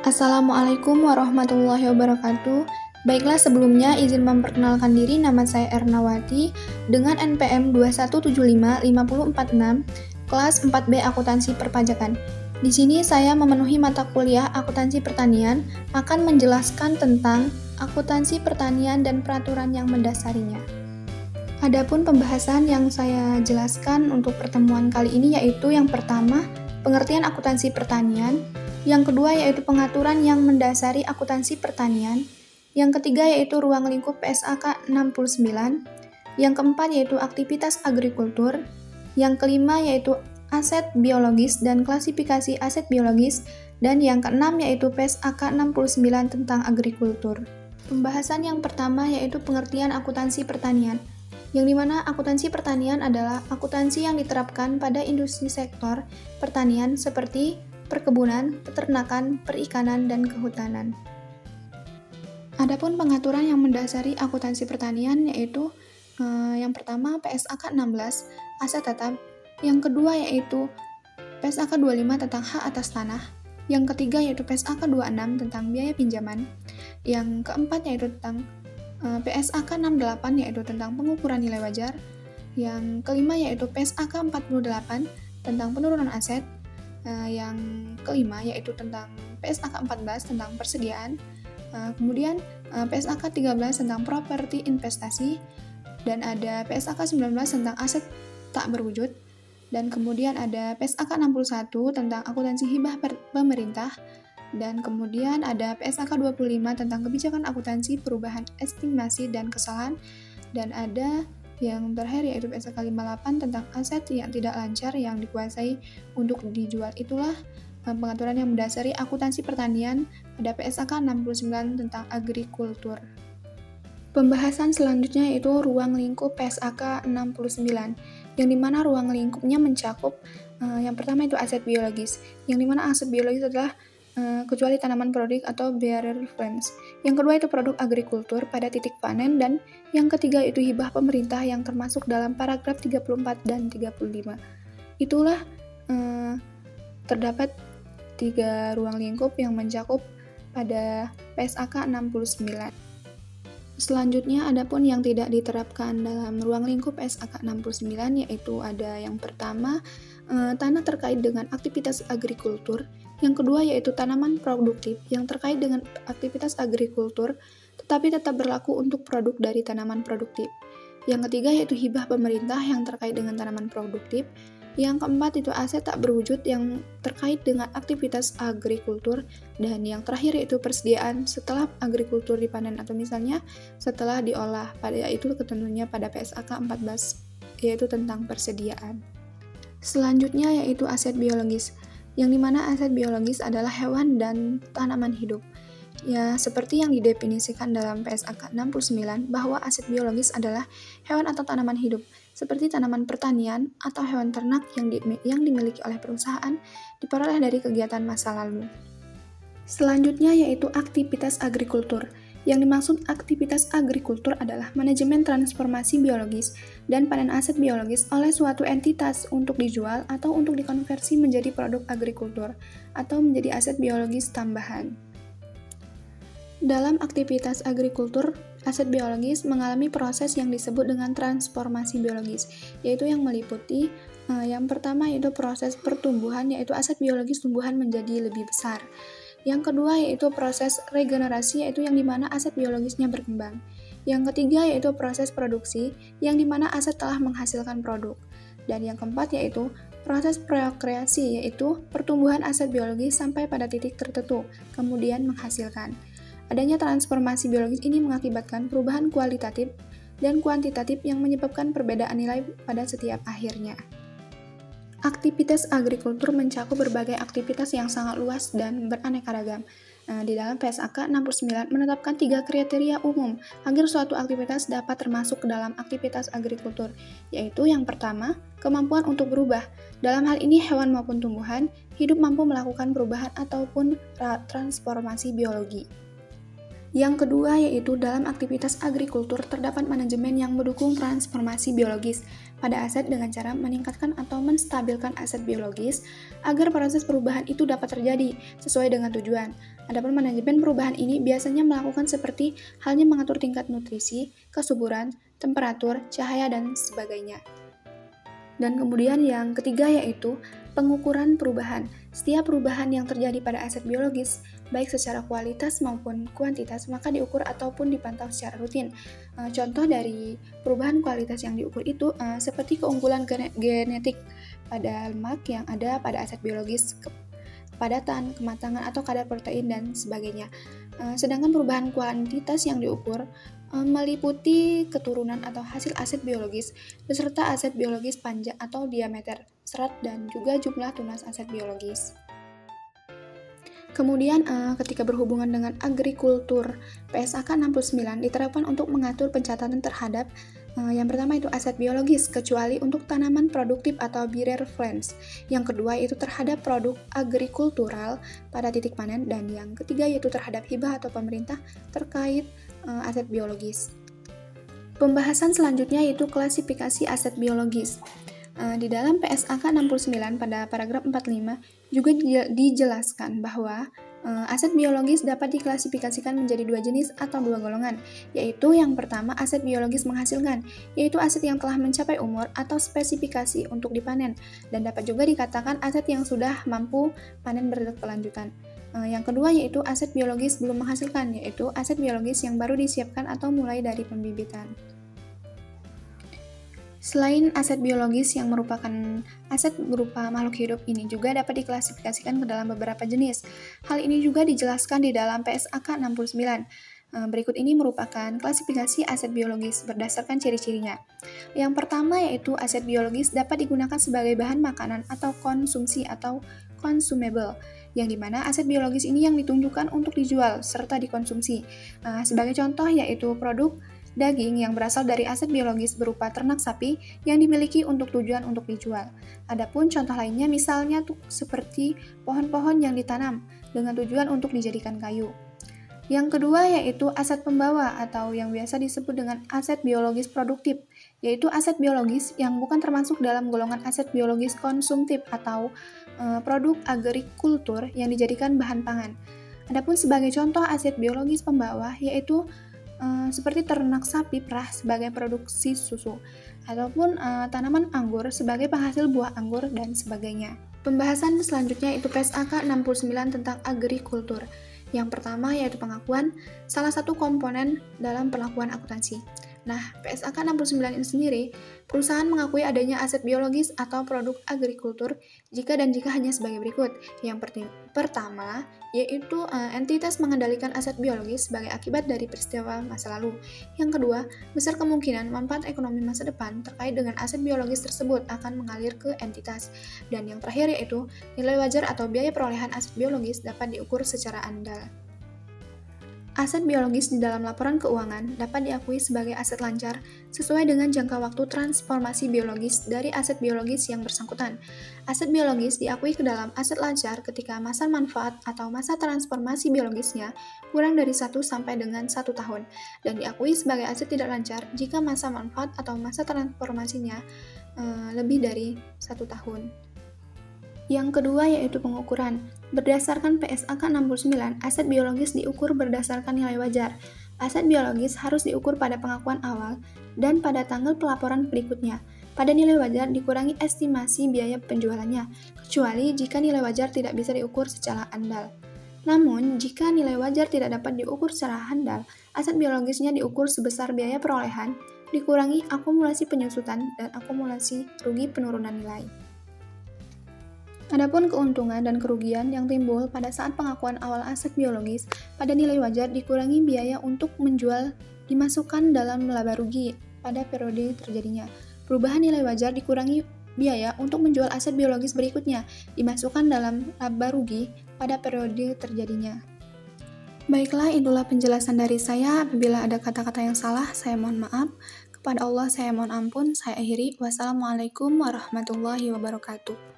Assalamualaikum warahmatullahi wabarakatuh. Baiklah, sebelumnya izin memperkenalkan diri, nama saya Ernawati dengan NPM 2175546 kelas 4B Akuntansi Perpajakan. Di sini saya memenuhi mata kuliah Akuntansi Pertanian akan menjelaskan tentang akuntansi pertanian dan peraturan yang mendasarinya. Adapun pembahasan yang saya jelaskan untuk pertemuan kali ini yaitu yang pertama, pengertian akuntansi pertanian, yang kedua yaitu pengaturan yang mendasari akuntansi pertanian, yang ketiga yaitu ruang lingkup PSAK 69, yang keempat yaitu aktivitas agrikultur, yang kelima yaitu aset biologis dan klasifikasi aset biologis, dan yang keenam yaitu PSAK 69 tentang agrikultur. Pembahasan yang pertama yaitu pengertian akuntansi pertanian, yang dimana akuntansi pertanian adalah akuntansi yang diterapkan pada industri sektor pertanian seperti perkebunan, peternakan, perikanan, dan kehutanan. Adapun pengaturan yang mendasari akuntansi pertanian yaitu yang pertama PSAK 16 aset tetap, yang kedua yaitu PSAK 25 tentang hak atas tanah, yang ketiga yaitu PSAK 26 tentang biaya pinjaman, yang keempat yaitu tentang PSAK 68 yaitu tentang pengukuran nilai wajar, yang kelima yaitu PSAK 48 tentang penurunan aset, yang kelima yaitu tentang PSAK 14 tentang persediaan, kemudian PSAK 13 tentang properti investasi, dan ada PSAK 19 tentang aset tak berwujud, dan kemudian ada PSAK 61 tentang akuntansi hibah pemerintah, dan kemudian ada PSAK 25 tentang kebijakan akuntansi perubahan estimasi dan kesalahan, dan ada yang terakhir yaitu PSAK 58 tentang aset yang tidak lancar yang dikuasai untuk dijual. Itulah pengaturan yang mendasari akuntansi pertanian pada PSAK 69 tentang agrikultur. Pembahasan selanjutnya yaitu ruang lingkup PSAK 69, yang dimana ruang lingkupnya mencakup yang pertama itu aset biologis, yang dimana aset biologis adalah kecuali tanaman produk atau bearer plants. Yang kedua itu produk agrikultur pada titik panen, dan yang ketiga itu hibah pemerintah yang termasuk dalam paragraf 34 dan 35. Itulah terdapat 3 ruang lingkup yang mencakup pada PSAK 69. Selanjutnya adapun yang tidak diterapkan dalam ruang lingkup PSAK 69 yaitu ada yang pertama tanah terkait dengan aktivitas agrikultur, yang kedua yaitu tanaman produktif yang terkait dengan aktivitas agrikultur tetapi tetap berlaku untuk produk dari tanaman produktif, yang ketiga yaitu hibah pemerintah yang terkait dengan tanaman produktif, yang keempat itu aset tak berwujud yang terkait dengan aktivitas agrikultur, dan yang terakhir yaitu persediaan setelah agrikultur dipanen atau misalnya setelah diolah, yaitu ketentunya pada PSAK 14 yaitu tentang persediaan. Selanjutnya yaitu aset biologis, yang dimana aset biologis adalah hewan dan tanaman hidup. Ya, seperti yang didefinisikan dalam PSAK 69 bahwa aset biologis adalah hewan atau tanaman hidup, seperti tanaman pertanian atau hewan ternak yang dimiliki oleh perusahaan diperoleh dari kegiatan masa lalu. Selanjutnya yaitu aktivitas agrikultur. Yang dimaksud aktivitas agrikultur adalah manajemen transformasi biologis dan panen aset biologis oleh suatu entitas untuk dijual atau untuk dikonversi menjadi produk agrikultur atau menjadi aset biologis tambahan. Dalam aktivitas agrikultur, aset biologis mengalami proses yang disebut dengan transformasi biologis, yaitu yang meliputi yang pertama yaitu proses pertumbuhan, yaitu aset biologis tumbuhan menjadi lebih besar. Yang kedua yaitu proses regenerasi, yaitu yang dimana aset biologisnya berkembang. Yang ketiga yaitu proses produksi, yang dimana aset telah menghasilkan produk. Dan yang keempat yaitu proses prokreasi, yaitu pertumbuhan aset biologis sampai pada titik tertentu, kemudian menghasilkan. Adanya transformasi biologis ini mengakibatkan perubahan kualitatif dan kuantitatif yang menyebabkan perbedaan nilai pada setiap akhirnya. Aktivitas agrikultur mencakup berbagai aktivitas yang sangat luas dan beraneka ragam. Di dalam PSAK 69 menetapkan 3 kriteria umum agar suatu aktivitas dapat termasuk ke dalam aktivitas agrikultur, yaitu yang pertama, kemampuan untuk berubah. Dalam hal ini hewan maupun tumbuhan hidup mampu melakukan perubahan ataupun transformasi biologi. Yang kedua yaitu dalam aktivitas agrikultur terdapat manajemen yang mendukung transformasi biologis pada aset dengan cara meningkatkan atau menstabilkan aset biologis agar proses perubahan itu dapat terjadi sesuai dengan tujuan. Adapun manajemen perubahan ini biasanya melakukan seperti halnya mengatur tingkat nutrisi, kesuburan, temperatur, cahaya, dan sebagainya. Dan kemudian yang ketiga yaitu pengukuran perubahan. Setiap perubahan yang terjadi pada aset biologis, baik secara kualitas maupun kuantitas, maka diukur ataupun dipantau secara rutin. Contoh dari perubahan kualitas yang diukur itu seperti keunggulan genetik pada lemak yang ada pada aset biologis, kepadatan, kematangan atau kadar protein, dan sebagainya. Sedangkan perubahan kuantitas yang diukur meliputi keturunan atau hasil aset biologis beserta aset biologis panjang atau diameter, serat, dan juga jumlah tunas aset biologis. Kemudian ketika berhubungan dengan agrikultur, PSAK 69 diterapkan untuk mengatur pencatatan terhadap yang pertama itu aset biologis, kecuali untuk tanaman produktif atau bireflens. Yang kedua yaitu terhadap produk agrikultural pada titik panen, dan yang ketiga yaitu terhadap hibah atau pemerintah terkait aset biologis. Pembahasan selanjutnya yaitu klasifikasi aset biologis. Di dalam PSAK 69 pada paragraf 45 juga dijelaskan bahwa aset biologis dapat diklasifikasikan menjadi dua jenis atau dua golongan, yaitu yang pertama aset biologis menghasilkan, yaitu aset yang telah mencapai umur atau spesifikasi untuk dipanen, dan dapat juga dikatakan aset yang sudah mampu panen berkelanjutan. Yang kedua yaitu aset biologis belum menghasilkan, yaitu aset biologis yang baru disiapkan atau mulai dari pembibitan. Selain aset biologis yang merupakan aset berupa makhluk hidup ini juga dapat diklasifikasikan ke dalam beberapa jenis. Hal ini juga dijelaskan di dalam PSAK 69. Berikut ini merupakan klasifikasi aset biologis berdasarkan ciri-cirinya. Yang pertama yaitu aset biologis dapat digunakan sebagai bahan makanan atau konsumsi atau consumable, yang dimana aset biologis ini yang ditunjukkan untuk dijual serta dikonsumsi. Sebagai contoh yaitu produk daging yang berasal dari aset biologis berupa ternak sapi yang dimiliki untuk tujuan untuk dijual. Adapun contoh lainnya misalnya seperti pohon-pohon yang ditanam dengan tujuan untuk dijadikan kayu. Yang kedua yaitu aset pembawa atau yang biasa disebut dengan aset biologis produktif, yaitu aset biologis yang bukan termasuk dalam golongan aset biologis konsumtif atau produk agrikultur yang dijadikan bahan pangan. Adapun sebagai contoh aset biologis pembawa yaitu seperti ternak sapi perah sebagai produksi susu, ataupun tanaman anggur sebagai penghasil buah anggur, dan sebagainya. Pembahasan selanjutnya itu PSAK 69 tentang agrikultur. Yang pertama yaitu pengakuan, salah satu komponen dalam perlakuan akuntansi. Nah, PSAK 69 ini sendiri, perusahaan mengakui adanya aset biologis atau produk agrikultur jika hanya sebagai berikut. Yang pertama, yaitu entitas mengendalikan aset biologis sebagai akibat dari peristiwa masa lalu. Yang kedua, besar kemungkinan manfaat ekonomi masa depan terkait dengan aset biologis tersebut akan mengalir ke entitas. Dan yang terakhir yaitu, nilai wajar atau biaya perolehan aset biologis dapat diukur secara andal. Aset biologis di dalam laporan keuangan dapat diakui sebagai aset lancar sesuai dengan jangka waktu transformasi biologis dari aset biologis yang bersangkutan. Aset biologis diakui ke dalam aset lancar ketika masa manfaat atau masa transformasi biologisnya kurang dari 1 sampai dengan 1 tahun, dan diakui sebagai aset tidak lancar jika masa manfaat atau masa transformasinya lebih dari 1 tahun. Yang kedua yaitu pengukuran. Berdasarkan PSAK 69, aset biologis diukur berdasarkan nilai wajar. Aset biologis harus diukur pada pengakuan awal dan pada tanggal pelaporan berikutnya. Pada nilai wajar dikurangi estimasi biaya penjualannya, kecuali jika nilai wajar tidak bisa diukur secara andal. Namun, jika nilai wajar tidak dapat diukur secara handal, aset biologisnya diukur sebesar biaya perolehan, dikurangi akumulasi penyusutan dan akumulasi rugi penurunan nilai. Adapun keuntungan dan kerugian yang timbul pada saat pengakuan awal aset biologis pada nilai wajar dikurangi biaya untuk menjual dimasukkan dalam laba rugi pada periode terjadinya. Perubahan nilai wajar dikurangi biaya untuk menjual aset biologis berikutnya dimasukkan dalam laba rugi pada periode terjadinya. Baiklah, itulah penjelasan dari saya. Apabila ada kata-kata yang salah, saya mohon maaf. Kepada Allah saya mohon ampun. Saya akhiri. Wassalamualaikum warahmatullahi wabarakatuh.